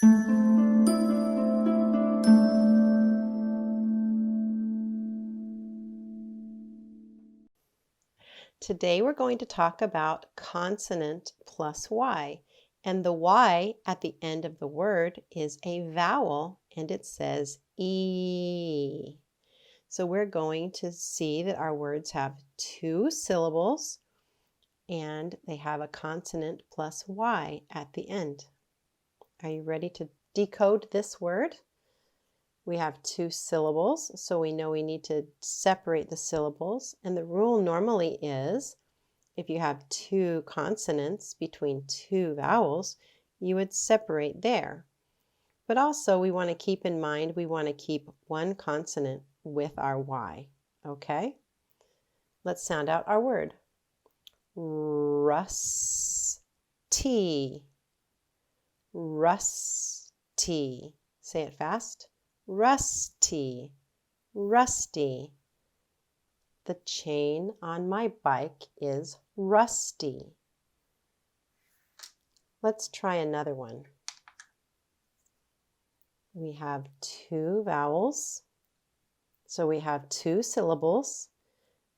Today we're going to talk about consonant plus Y, and the Y at the end of the word is a vowel and it says E. So we're going to see that our words have two syllables and they have a consonant plus Y at the end. Are you ready to decode this word? We have two syllables, so we know we need to separate the syllables. And the rule normally is, if you have two consonants between two vowels, you would separate there. But also we want to keep in mind, we want to keep one consonant with our Y. Okay? Let's sound out our word. Rusty. Rusty. Say it fast. Rusty, rusty. The chain on my bike is rusty. Let's try another one. We have two vowels, so we have two syllables.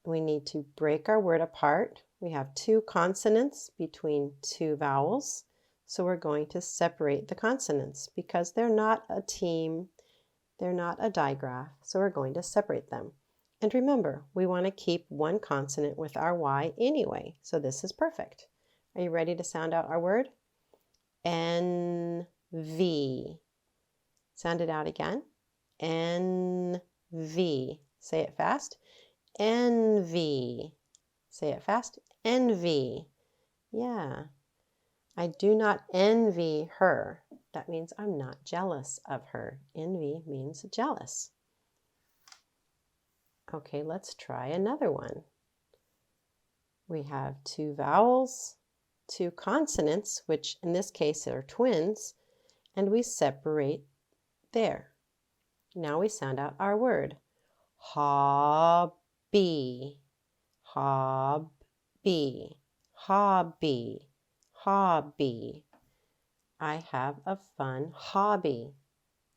We need to break our word apart. We have two consonants between two vowels, so we're going to separate the consonants because they're not a team. They're not a digraph, so we're going to separate them. And remember, we want to keep one consonant with our Y anyway, so this is perfect. Are you ready to sound out our word? N-V. Sound it out again. N-V. Say it fast. Envy. Say it fast. Envy. Yeah. I do not envy her. That means I'm not jealous of her. Envy means jealous. Okay, let's try another one. We have two vowels, two consonants, which in this case are twins, and we separate there. Now we sound out our word. Hobby. Hobby. Hobby. Hobby. I have a fun hobby.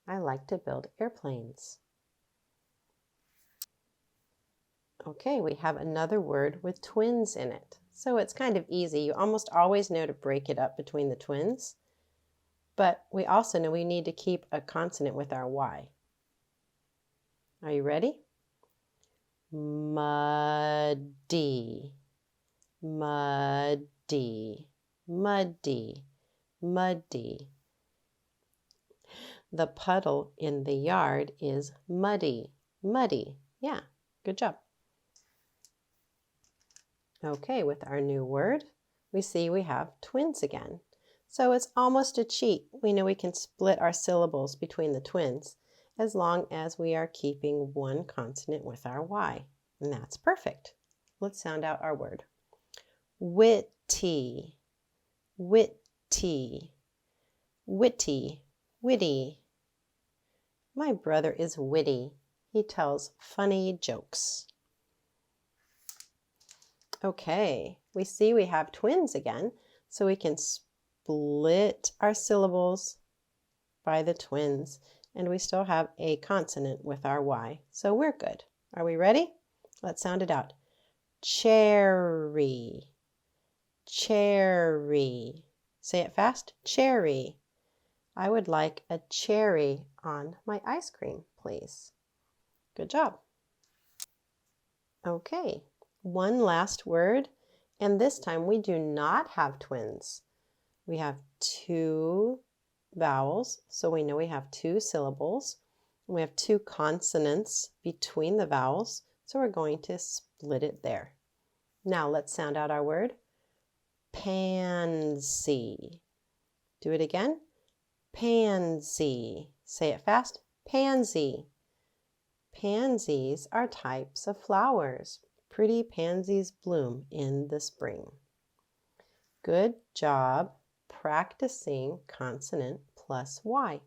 I like to build airplanes. Okay, we have another word with twins in it. So it's kind of easy. You almost always know to break it up between the twins. But we also know we need to keep a consonant with our Y. Are you ready? Muddy. Muddy. Muddy. Muddy. The puddle in the yard is muddy. Muddy. Yeah, good job. Okay, with our new word, we see we have twins again. So it's almost a cheat. We know we can split our syllables between the twins as long as we are keeping one consonant with our Y. And that's perfect. Let's sound out our word. Witty. Witty. Witty. Witty. My brother is witty. He tells funny jokes. Okay, we see we have twins again, so we can split our syllables by the twins, and we still have a consonant with our Y, so we're good. Are we ready? Let's sound it out. Cherry. Cherry. Say it fast. Cherry. I would like a cherry on my ice cream, please. Good job. Okay, one last word, and this time we do not have twins. We have two vowels, so we know we have two syllables. We have two consonants between the vowels, so we're going to split it there. Now let's sound out our word. Pansy. Do it again. Pansy. Say it fast. Pansy. Pansies are types of flowers. Pretty pansies bloom in the spring. Good job practicing consonant plus Y.